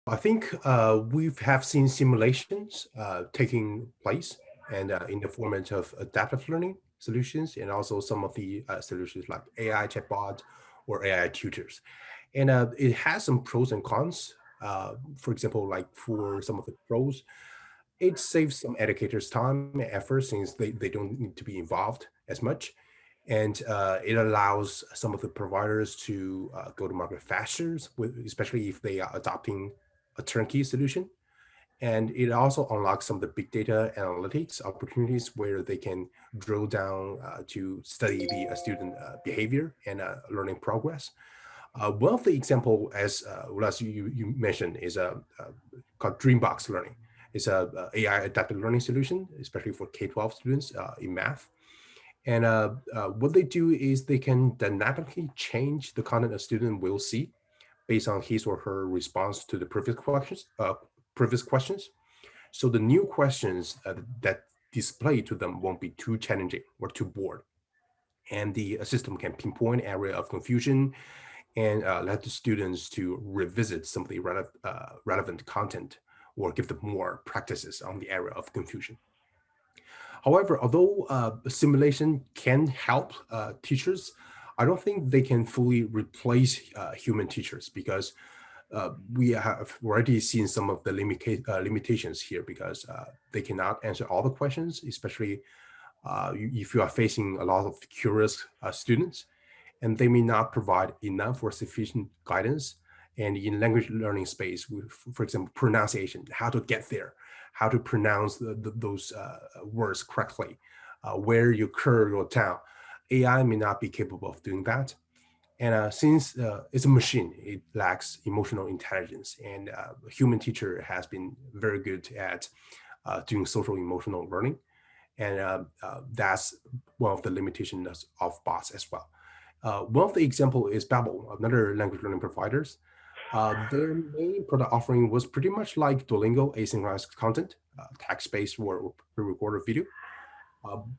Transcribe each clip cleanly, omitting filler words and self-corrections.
I think we have seen simulations taking place and in the format of adaptive learning solutions and also some of the solutions like AI chatbot or AI tutors. And it has some pros and cons. For example, like for some of the pros, it saves some educators time and effort since they don't need to be involved as much. And it allows some of the providers to go to market faster, especially if they are adopting a turnkey solution. And it also unlocks some of the big data analytics opportunities where they can drill down to study the student behavior and learning progress. One of the example, as you mentioned, is called Dreambox Learning. It's a AI adaptive learning solution, especially for K-12 students in math. And what they do is they can dynamically change the content a student will see based on his or her response to the previous questions. So the new questions that display to them won't be too challenging or too bored. And the system can pinpoint area of confusion and let the students to revisit some of the relevant content or give them more practices on the area of confusion. However, although simulation can help teachers, I don't think they can fully replace human teachers because we have already seen some of the limitations here because they cannot answer all the questions, especially if you are facing a lot of curious students, and they may not provide enough or sufficient guidance. And in language learning space, for example, pronunciation, how to get there, how to pronounce those words correctly, where you curve your tongue. AI may not be capable of doing that. And since it's a machine, it lacks emotional intelligence. And a human teacher has been very good at doing social emotional learning. And that's one of the limitations of bots as well. One of the example is Babbel, another language learning providers. Their main product offering was pretty much like Duolingo asynchronous content, text-based or pre-recorded video.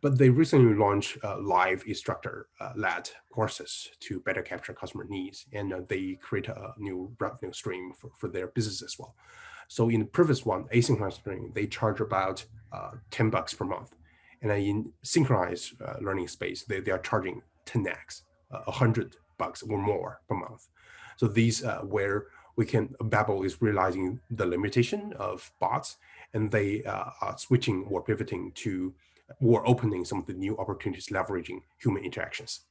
But they recently launched live instructor-led courses to better capture customer needs, and they create a new revenue stream for their business as well. So in the previous one, asynchronous learning, they charge about $10 per month, and in synchronized learning space, they are charging 10x, $100 or more per month. So these where we can Babel is realizing the limitation of bots, and they are switching or pivoting to or opening some of the new opportunities leveraging human interactions.